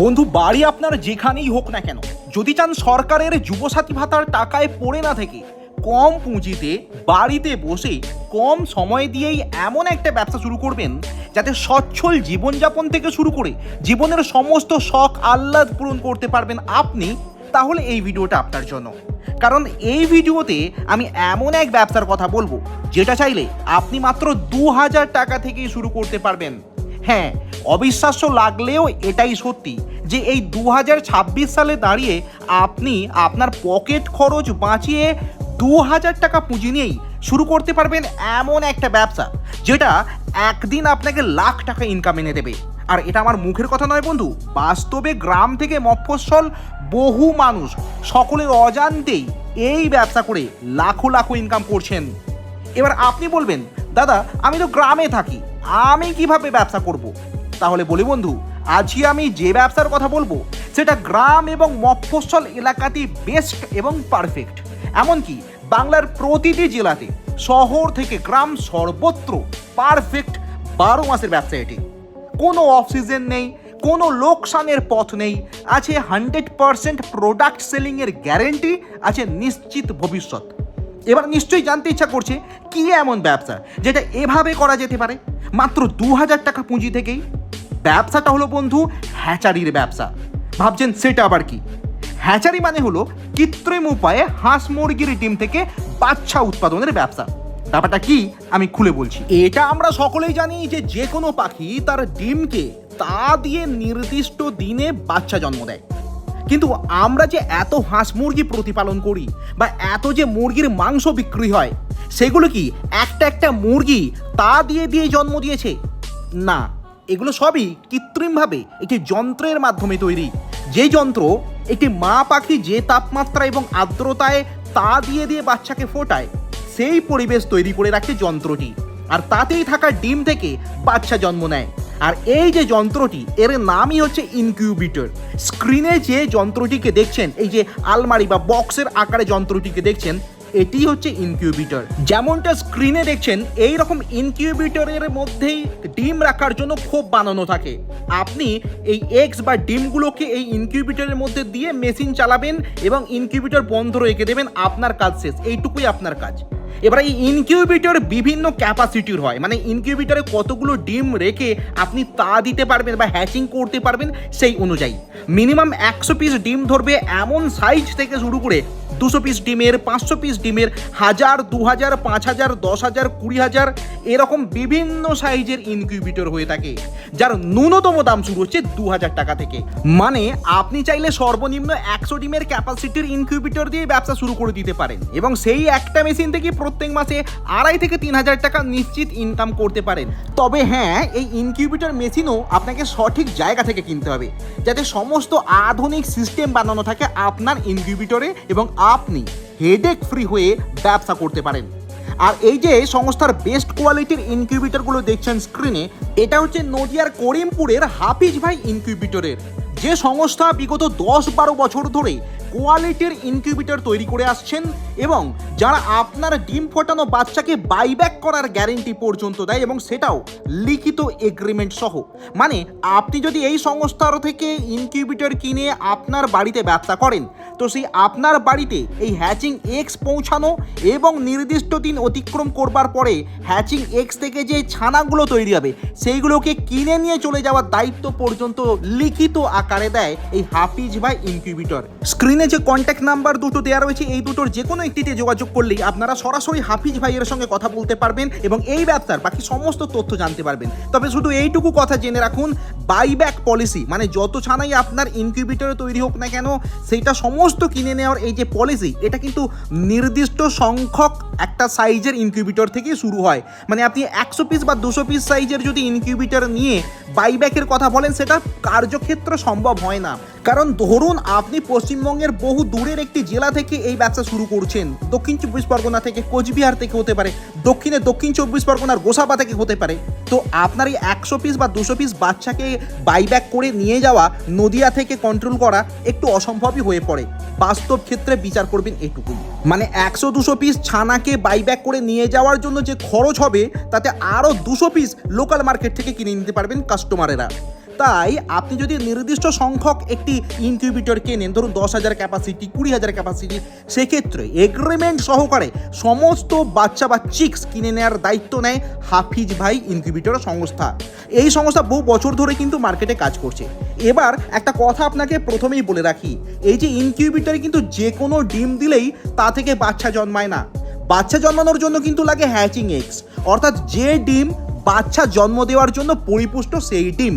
বন্ধু, বাড়ি আপনার যেখানেই হোক না কেন, যদি চান সরকারের যুবসাথী ভাতার টাকায় পড়ে না থেকে কম পুঁজিতে বাড়িতে বসে কম সময় দিয়েই এমন একটা ব্যবসা শুরু করবেন যাতে সচ্ছল জীবনযাপন থেকে শুরু করে জীবনের সমস্ত শখ আহ্লাদ পূরণ করতে পারবেন আপনি, তাহলে এই ভিডিওটা আপনার জন্য। কারণ এই ভিডিওতে আমি এমন এক ব্যবসার কথা বলবো যেটা চাইলে আপনি মাত্র 2000 টাকা থেকেই শুরু করতে পারবেন। হ্যাঁ, অবিশ্বাস্য লাগলেও এটাই সত্যি যে এই 2026 সালে দাঁড়িয়ে আপনি আপনার পকেট খরচ বাঁচিয়ে 2000 টাকা পুঁজি নিয়েই শুরু করতে পারবেন এমন একটা ব্যবসা যেটা একদিন আপনাকে লাখ টাকা ইনকাম এনে দেবে। আর এটা আমার মুখের কথা নয় বন্ধু, বাস্তবে গ্রাম থেকে মফস্বল বহু মানুষ সকলের অজান্তেই এই ব্যবসা করে লাখো লাখো ইনকাম করছেন। এবার আপনি বলবেন, দাদা আমি তো গ্রামে থাকি, আমি কিভাবে ব্যবসা করব? তাহলে বলি বন্ধু, আজকে আমি যে ব্যবসার কথা বলবো সেটা গ্রাম এবং মফস্বল এলাকাতেই বেস্ট এবং পারফেক্ট। এমনকি বাংলার প্রতিটি জেলাতে, শহর থেকে গ্রাম, সর্বত্র পারফেক্ট 12 মাসের ব্যবসা এটি। কোনো অফ সিজন নেই, কোনো লোকসানের পথ নেই, আছে 100% প্রোডাক্ট সেলিংয়ের গ্যারেন্টি, আছে নিশ্চিত ভবিষ্যৎ। এবার নিশ্চয়ই জানতে ইচ্ছা করছে কি এমন ব্যবসা যেটা এভাবে করা যেতে পারে মাত্র 2000 টাকা পুঁজি থেকেই। ব্যবসাটা হলো বন্ধু হ্যাচারির ব্যবসা। ভাবছেন সেটা আবার কি? হ্যাচারি মানে হলো কৃত্রিম উপায়ে হাঁস মুরগির ডিম থেকে বাচ্চা উৎপাদনের ব্যবসা। ব্যাপারটা কি আমি খুলে বলছি। এটা আমরা সকলেই জানি যে কোনো পাখি তার ডিমকে তা দিয়ে নির্দিষ্ট দিনে বাচ্চা জন্ম দেয়, কিন্তু আমরা যে এত হাঁস মুরগি প্রতিপালন করি বা এত যে মুরগির মাংস বিক্রি হয়, সেগুলো কি একটা একটা মুরগি তা দিয়ে দিয়ে জন্ম দিয়েছে? না, এগুলো সবই কৃত্রিমভাবে একটি যন্ত্রের মাধ্যমে তৈরি। যে যন্ত্র একটি মা পাখি যে তাপমাত্রা এবং আর্দ্রতায় তা দিয়ে দিয়ে বাচ্চাকে ফোটায়, সেই পরিবেশ তৈরি করে রাখে যন্ত্রটি, আর তাতেই থাকা ডিম থেকে বাচ্চা জন্ম নেয়। আর এই যে যন্ত্রটি, এর নামই হচ্ছে ইনকিউবেটর। স্ক্রিনে যে যন্ত্রটিকে দেখছেন, এই যে আলমারি বা বক্সের আকারে যন্ত্রটিকে দেখছেন, এটি হচ্ছে ইনকিউবেটর। যেমনটা স্ক্রিনে দেখছেন, এই রকম ইনকিউবেটরের মধ্যেই ডিম রাখার জন্য খোপ বানানো থাকে। আপনি এই এগস বা ডিমগুলোকে এই ইনকিউবেটরের মধ্যে দিয়ে মেশিন চালাবেন এবং ইনকিউবেটর বন্ধ রেখে দেবেন, আপনার কাজ শেষ। এইটুকুই আপনার কাজ। এবার এই ইনকিউবেটর বিভিন্ন ক্যাপাসিটির হয়, মানে ইনকিউবেটরে কতগুলো ডিম রেখে আপনি তা দিতে পারবেন বা হ্যাচিং করতে পারবেন সেই অনুযায়ী। মিনিমাম 100 পিস ডিম ধরবে এমন সাইজ থেকে শুরু করে 200 পিস ডিমের, 500 পিস ডিমের, 1000, 2000, 5000, 10000, 20000 এরকম বিভিন্ন সাইজের ইনকিউবেটর হয়ে থাকে, যার ন্যূনতম দাম শুরু হচ্ছে 2000 টাকা থেকে। মানে আপনি চাইলে সর্বনিম্ন 100 ডিমের ক্যাপাসিটির ইনকিউবেটর দিয়ে ব্যবসা শুরু করে দিতে পারেন এবং সেই একটা মেশিন থেকে প্রত্যেক মাসে 2500 থেকে 3000 টাকা নিশ্চিত ইনকাম করতে পারেন। তবে হ্যাঁ, এই ইনকিউবেটর মেশিনও আপনাকে সঠিক জায়গা থেকে কিনতে হবে, যাতে সমস্ত আধুনিক সিস্টেম বানানো থাকে আপনার ইনকিউবেটরে এবং আপনি হেডেক ফ্রি হয়ে ব্যবসা করতে পারেন। আর এই যে সংস্থার বেস্ট কোয়ালিটির ইনকিউবেটরগুলো দেখছেন স্ক্রিনে, এটা হচ্ছে নদিয়ার করিমপুরের হাফিজ ভাই ইনকিউবেটরের, যে সংস্থা বিগত 10-12 বছর ধরে কোয়ালিটির ইনকিউবেটর তৈরি করে আসছেন এবং যারা আপনার ডিম ফোটানো বাচ্চাকে বাইব্যাক করার গ্যারেন্টি পর্যন্ত দেয়, এবং সেটাও লিখিত এগ্রিমেন্ট সহ। মানে আপনি যদি এই সংস্থার থেকে ইনকিউবেটর কিনে আপনার বাড়িতে ব্যবসা করেন, তো সেই আপনার বাড়িতে এই হ্যাচিং এক্স পৌঁছানো এবং নির্দিষ্ট দিন অতিক্রম করবার পরে হ্যাচিং এক্স থেকে যে ছানাগুলো তৈরি হবে সেইগুলোকে কিনে নিয়ে চলে যাওয়ার দায়িত্ব পর্যন্ত লিখিত আকারে দেয় এই হাফিজ ভাই ইনকিউবেটর। স্ক্রিনে যে কন্ট্যাক্ট নাম্বার দুটো দেওয়া রয়েছে, এই দুটোর যে কোনো একটিতে যোগাযোগ করলেই আপনারা সরাসরি হাফিজ ভাইয়ের সঙ্গে কথা বলতে পারবেন এবং এই ব্যবসার বাকি সমস্ত তথ্য জানতে পারবেন। তবে শুধু এইটুকু কথা জেনে রাখুন, বাইব্যাক পলিসি মানে যত ছানাই আপনার ইনকিউবেটরে তৈরি হোক না কেন, সেইটা সমস্ত কিনে নেওয়ার এই যে পলিসি, এটা কিন্তু নির্দিষ্ট সংখ্যক একটা সাইজের ইনকিউবেটর থেকে শুরু হয়। মানে আপনি 100 পিস বা 200 পিস সাইজের যদি ইনকিউবেটর নিয়ে বাইব্যাকের কথা বলেন, সেটা কার্যক্ষেত্র সম্ভব হয় না। কারণ ধরুন আপনি পশ্চিমবঙ্গের বহু দূরের একটি জেলা থেকে এই ব্যবসা শুরু করছেন, দক্ষিণ 24 পরগনা থেকে, কোচবিহার থেকে হতে পারে, দক্ষিণ 24 পরগনার গোসাবা থেকে হতে পারে। তো আপনার এই 100 পিস বা 200 পিস বাচ্চাকে বাইব্যাক করে নিয়ে যাওয়া, নদিয়া থেকে কন্ট্রোল করা একটু অসম্ভবই হয়ে পড়ে। বাস্তব ক্ষেত্রে বিচার করবেন এটুকুই। মানে 100-200 পিস ছানাকে বাইব্যাক করে নিয়ে যাওয়ার জন্য যে খরচ হবে, তাতে আরও 200 পিস লোকাল মার্কেট থেকে কিনে নিতে পারবেন কাস্টমারেরা। তাই আপনি যদি নির্দিষ্ট সংখ্যক একটি ইনকিউবেটর কেনেন, ধরুন 10,000 ক্যাপাসিটি, 20,000 ক্যাপাসিটি, সেক্ষেত্রে এগ্রিমেন্ট সহকারে সমস্ত বাচ্চা বা চিক্স কিনে নেওয়ার দায়িত্ব নেয় হাফিজ ভাই ইনকিউবেটর সংস্থা। এই সংস্থা বহু বছর ধরে কিন্তু মার্কেটে কাজ করছে। এবার একটা কথা আপনাকে প্রথমেই বলে রাখি, এই যে ইনকিউবেটরে কিন্তু যে কোনো ডিম দিলেই তা থেকে বাচ্চা জন্মায় না। বাচ্চা জন্মানোর জন্য কিন্তু লাগে হ্যাচিং এগস, অর্থাৎ যে ডিম বাচ্চা জন্ম দেওয়ার জন্য পরিপুষ্ট সেই ডিম।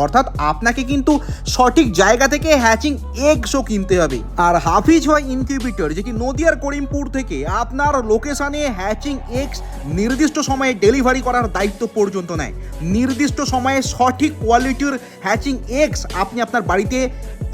অর্থাৎ আপনাকে কিন্তু সঠিক জায়গা থেকে হ্যাচিং এগসও কিনতে হবে। আর হাফিজ ভাই ইনকিউবেটর, যেটি নদিয়ার করিমপুর থেকে আপনার লোকেশানে হ্যাচিং এগস নির্দিষ্ট সময়ে ডেলিভারি করার দায়িত্ব পর্যন্ত নেয়। নির্দিষ্ট সময়ে সঠিক কোয়ালিটির হ্যাচিং এগস আপনি আপনার বাড়িতে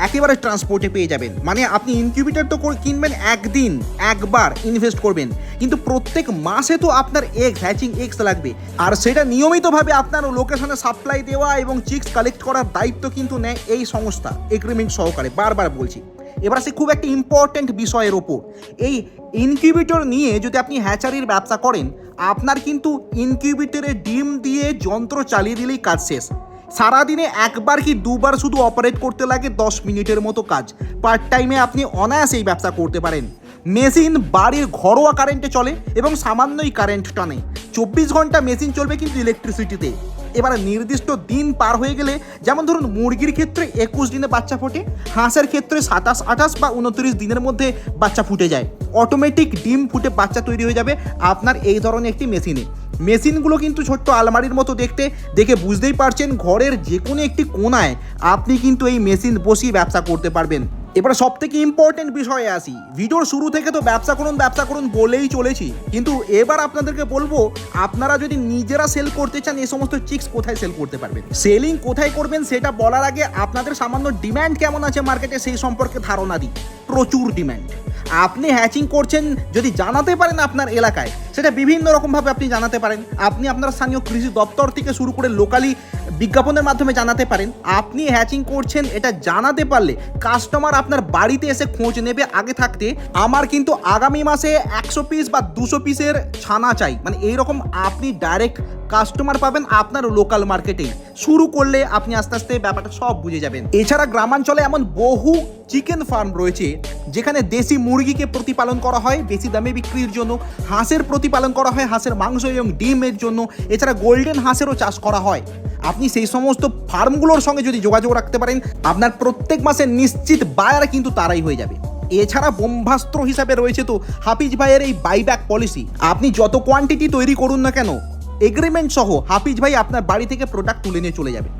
একেবারে ট্রান্সপোর্টে পেয়ে যাবেন। মানে আপনি ইনকিউবেটর তো কিনবেন একদিন, একবার ইনভেস্ট করবেন, কিন্তু প্রত্যেক মাসে তো আপনার এগস, হ্যাচিং এগস লাগবে। আর সেটা নিয়মিতভাবে আপনার লোকেশনে সাপ্লাই দেওয়া এবং চিক্স কালেক্ট করার দায়িত্ব কিন্তু নেয় এই সংস্থা এগ্রিমেন্ট সহকারে, বারবার বলছি। এবার আসে খুব একটা ইম্পর্ট্যান্ট বিষয়ের ওপর, এই ইনকিউবেটর নিয়ে যদি আপনি হ্যাচারির ব্যবসা করেন, আপনার কিন্তু ইনকিউবেটরে ডিম দিয়ে যন্ত্র চালিয়ে দিলেই কাজ শেষ। সারাদিনে একবার কি দুবার শুধু অপারেট করতে লাগে 10 মিনিটের মতো কাজ। পার্ট টাইমে আপনি অনায়াসে এই ব্যবসা করতে পারেন। মেশিন বাড়ির ঘরোয়া কারেন্টে চলে এবং সামান্যই কারেন্ট টানে। 24 ঘন্টা মেশিন চলবে কিন্তু ইলেকট্রিসিটিতে। এবার নির্দিষ্ট দিন পার হয়ে গেলে, যেমন ধরুন মুরগির ক্ষেত্রে 21 দিনে বাচ্চা ফোটে, হাঁসের ক্ষেত্রে 27, 28 বা 29 দিনের মধ্যে বাচ্চা ফুটে যায়। অটোমেটিক ডিম ফুটে বাচ্চা তৈরি হয়ে যাবে আপনার এই ধরনের একটি মেশিনে। মেশিনগুলো কিন্তু ছোট্ট আলমারির মতো দেখতে, দেখে বুঝতেই পারছেন ঘরের যে কোনো একটি কোণায় আপনি কিন্তু এই মেশিন বসিয়ে ব্যবসা করতে পারবেন। এবার সব থেকে ইম্পর্টেন্ট বিষয়ে আসি। ভিডিওর শুরু থেকে তো ব্যবসা করুন বলেই চলেছি, কিন্তু এবার আপনাদেরকে বলবো, আপনারা যদি নিজেরা সেল করতে চান, এই সমস্ত চিক্স কোথায় সেল করতে পারবেন, সেলিং কোথায় করবেন, সেটা বলার আগে আপনাদের সামান্য ডিম্যান্ড কেমন আছে মার্কেটে সেই সম্পর্কে ধারণা দিই। প্রচুর ডিম্যান্ড। আপনি হ্যাচিং করছেন যদি জানাতে পারেন আপনার এলাকায়, সেটা বিভিন্ন রকমভাবে আপনি জানাতে পারেন। আপনি আপনার স্থানীয় কৃষি দপ্তর থেকে শুরু করে লোকালি বিজ্ঞাপনের মাধ্যমে জানাতে পারেন। আপনি হ্যাচিং করছেন এটা জানাতে পারলে কাস্টমার আপনার বাড়িতে এসে খোঁজ নেবে আগে থাকতে। আমার কিন্তু আগামী মাসে 100 পিস বা 200 পিসের ছানা চাই, মানে এইরকম আপনি ডাইরেক্ট কাস্টমার পাবেন আপনার লোকাল মার্কেটেই। শুরু করলে আপনি আস্তে আস্তে ব্যাপারটা সব বুঝে যাবেন। এছাড়া গ্রামাঞ্চলে এমন বহু চিকেন ফার্ম রয়েছে যেখানে দেশি মুরগিকে প্রতিপালন করা হয় বেশি দামে বিক্রির জন্য, হাঁসের প্রতিপালন করা হয় হাঁসের মাংস এবং ডিমের জন্য, এছাড়া গোল্ডেন হাঁসেরও চাষ করা হয়। আপনি সেই সমস্ত ফার্মগুলোর সঙ্গে যদি যোগাযোগ রাখতে পারেন, আপনার প্রত্যেক মাসে নিশ্চিত বায়ার কিন্তু তারাই হয়ে যাবে। এছাড়া ব্রহ্মাস্ত্র হিসাবে রয়েছে তো হাফিজ ভাইয়ের এই বাইব্যাক পলিসি। আপনি যত কোয়ান্টিটি তৈরি করুন না কেন, এগ্রিমেন্ট সহ হাফিজ ভাই আপনার বাড়ি থেকে প্রোডাক্ট তুলে নিয়ে চলে যাবে।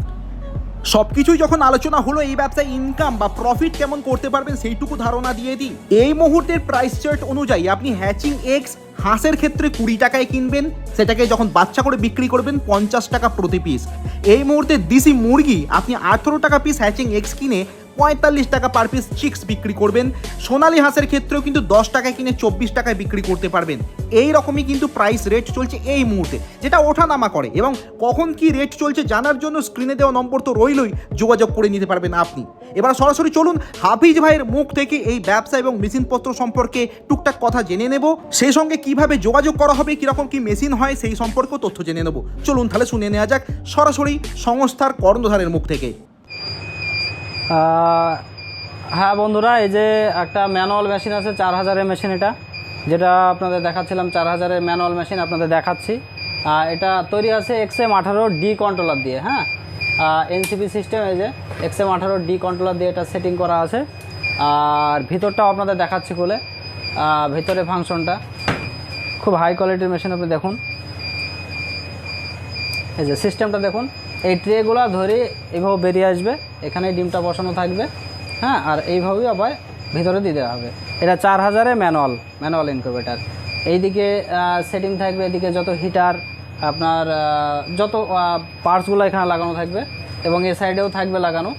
সব কিছুই যখন আলোচনা হলো, এই ব্যবসায় ইনকাম বা প্রফিট কেমন করতে পারবেন সেইটুকু ধারণা দিয়ে দিই। এই মুহূর্তের প্রাইস চার্ট অনুযায়ী আপনি হ্যাচিং এগস হাঁসের ক্ষেত্রে 20 টাকায় কিনবেন, সেটাকে যখন বাচ্চা করে বিক্রি করবেন 50 টাকা প্রতি পিস। এই মুহূর্তে দেশি মুরগি আপনি 18 টাকা পিস হ্যাচিং এগস কিনে 45 টাকা পার পিস চিক্স বিক্রি করবেন। সোনালী হাঁসের ক্ষেত্রেও কিন্তু 10 টাকায় কিনে 24 টাকায় বিক্রি করতে পারবেন। এই রকমই কিন্তু প্রাইস রেট চলছে এই মুহূর্তে, যেটা ওঠানামা করে। এবং কখন কি রেট চলছে জানার জন্য স্ক্রিনে দেওয়া নম্বর তো রইলই, যোগাযোগ করে নিতে পারবেন আপনি। এবার সরাসরি চলুন হাফিজ ভাইয়ের মুখ থেকে এই ব্যবসা এবং মেশিনপত্র সম্পর্কে টুকটাক কথা জেনে নেব। সেই সঙ্গে কিভাবে যোগাযোগ করা হবে, কীরকম কি মেশিন হয় সেই সম্পর্কেও তথ্য জেনে নেব। চলুন তাহলে শুনে নেওয়া যাক সরাসরি সংস্থার কর্ণধারের মুখ থেকে। হ্যাঁ বন্ধুরা, এই যে একটা ম্যানুয়াল মেশিন আছে 4000-এর মেশিন, এটা যেটা আপনাদের দেখাচ্ছিলাম 4000-এর ম্যানুয়াল মেশিন আপনাদের দেখাচ্ছি। এটা তৈরি আছে XM18D কন্ট্রোলার দিয়ে। হ্যাঁ, এনসিপি সিস্টেম, এই যে XM18D কন্ট্রোলার দিয়ে এটা সেটিং করা আছে। আর ভিতরটাও আপনাদের দেখাচ্ছি খুলে, ভিতরে ফাংশনটা খুব হাই কোয়ালিটির মেশিন। আপনি দেখুন, এই যে সিস্টেমটা দেখুন, এই ট্রেগুলো ধরে এইভাবে বেরিয়ে আসবে, এখানে ডিমটা বসানো থাকবে। হ্যাঁ, আর এইভাবেই আবার ভিতরে দিতে হবে। এটা 4000-এর ম্যানুয়াল ইনকিউবেটার। এইদিকে সেটিং থাকবে, এদিকে যত হিটার আপনার যত পার্টসগুলো এখানে লাগানো থাকবে এবং এই সাইডেও থাকবে লাগানো।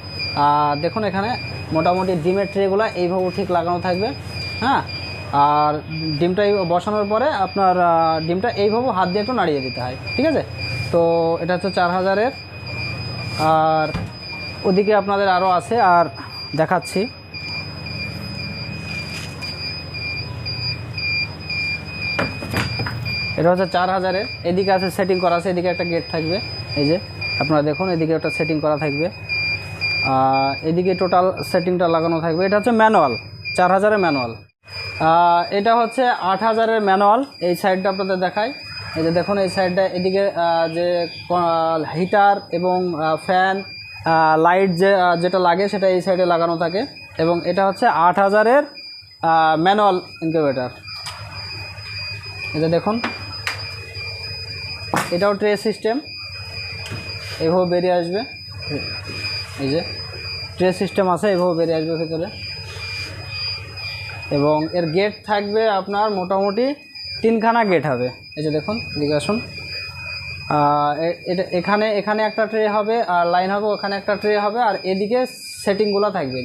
দেখুন এখানে মোটামুটি ডিমের ট্রেগুলো এইভাবে ঠিক লাগানো থাকবে। হ্যাঁ, আর ডিমটা বসানোর পরে আপনার ডিমটা এইভাবে হাত দিয়ে একটু নাড়িয়ে দিতে হয়, ঠিক আছে। তো এটা হচ্ছে 4000-এর। আর ওদিকে আপনাদের আরও আছে, আর দেখাচ্ছি। এটা হচ্ছে 4000-এর। এদিকে আছে সেটিং করা আছে, এদিকে একটা গেট থাকবে, এই যে আপনারা দেখুন এদিকে একটা সেটিং করা থাকবে, এদিকে টোটাল সেটিংটা লাগানো থাকবে। এটা হচ্ছে ম্যানুয়াল, 4000-এর ম্যানুয়াল। এটা হচ্ছে 8000-এর ম্যানুয়াল। এই সাইডটা আপনাদের দেখাই, এই যে দেখুন এই সাইডটা, এদিকে যে হিটার এবং ফ্যান লাইট যেটা লাগে সেটা এই সাইডে লাগানো থাকে। এবং এটা হচ্ছে 8000-এর ম্যানুয়াল ইনকিউবেটর। এই যে দেখুন এটাও ট্রে সিস্টেম, এভাবে বেরিয়ে আসবে। এই যে ট্রে সিস্টেম আছে, এভাবে বেরিয়ে আসবে ভিতরে। এবং এর গেট থাকবে আপনার মোটামুটি 3খানা গেট হবে। এই যে দেখুন এদিকে আসুন, এটা এখানে একটা ট্রে হবে, আর লাইন হবে, ওখানে একটা ট্রে হবে, আর এদিকে সেটিংগুলো থাকবে।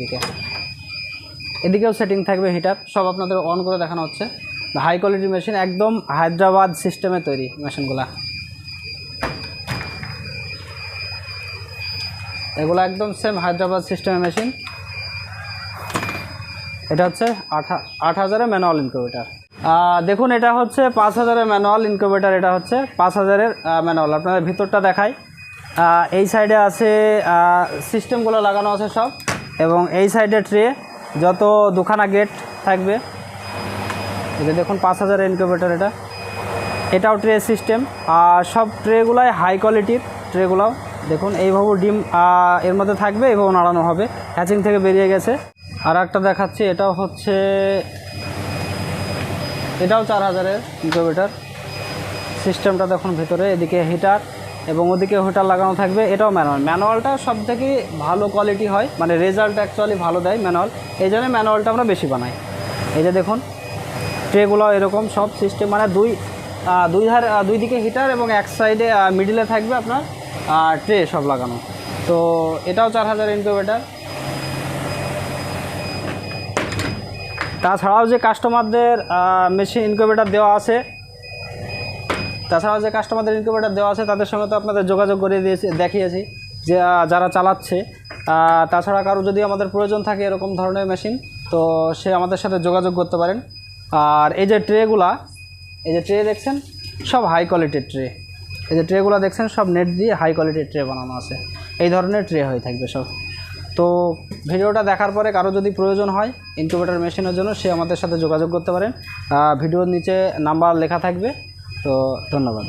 এদিকেও সেটিং থাকবে, হিটার সব আপনাদের অন করে দেখানো হচ্ছে। হাই কোয়ালিটি মেশিন, একদম হায়দ্রাবাদ সিস্টেমে তৈরি মেশিনগুলো। এগুলো একদম সেম হায়দ্রাবাদ সিস্টেমের মেশিন। এটা হচ্ছে 8000-এর ম্যানুয়াল ইনকিউবেটার। দেখুন এটা হচ্ছে 5000-এর ম্যানুয়াল ইনকিউবেটার। এটা হচ্ছে 5000-এর ম্যানুয়াল। আপনাদের ভিতরটা দেখাই। এই সাইডে আছে সিস্টেমগুলো লাগানো আছে সব, এবং এই সাইডে ট্রে, যত দুখানা গেট থাকবে। এটা দেখুন 5000-এর ইনকিউবেটার। এটাও ট্রে সিস্টেম, আর সব ট্রেগুলাই হাই কোয়ালিটির ট্রেগুলাও। দেখুন এইভাবে ডিম এর মধ্যে থাকবে, এইভাবে নাড়ানো হবে। হ্যাচিং থেকে বেরিয়ে গেছে। আর একটা দেখাচ্ছি, এটাও 4000-এর ইনকিউবেটার। সিস্টেমটা দেখুন ভিতরে, এদিকে হিটার এবং ওদিকে হিটার লাগানো থাকবে। এটাও ম্যানুয়ালটা সব থেকে ভালো কোয়ালিটি হয়, মানে রেজাল্ট অ্যাকচুয়ালি ভালো দেয় ম্যানুয়াল, এই জন্য ম্যানুয়ালটা আমরা বেশি বানাই। এই যে দেখুন ট্রেগুলো এরকম সব সিস্টেম, মানে দুই দিকে হিটার এবং এক সাইডে মিডিলে থাকবে আপনার ট্রে সব লাগানো। তো এটাও 4000 ইনকিউবেটার। তাছাড়াও যে কাস্টমারদের মেশিন ইনকিউবেটার দেওয়া আছে, তাদের সঙ্গে তো আপনাদের যোগাযোগ করে দেখিয়েছি যে যারা চালাচ্ছে। তাছাড়া কারো যদি আমাদের প্রয়োজন থাকে এরকম ধরনের মেশিন, তো সে আমাদের সাথে যোগাযোগ করতে পারেন। আর এই যে ট্রেগুলা, এই যে ট্রে দেখছেন সব হাই কোয়ালিটির ট্রে। এই যে ট্রেগুলো দেখছেন সব নেট দিয়ে হাই কোয়ালিটির ট্রে বানানো আছে। এই ধরনের ট্রে হয়ে থাকবে সব। তো ভিডিওটা দেখার পরে কারো যদি প্রয়োজন হয় ইনকিউবেটর মেশিনের জন্য, সে আমাদের সাথে যোগাযোগ করতে পারেন। ভিডিওর নিচে নাম্বার লেখা থাকবে। তো ধন্যবাদ।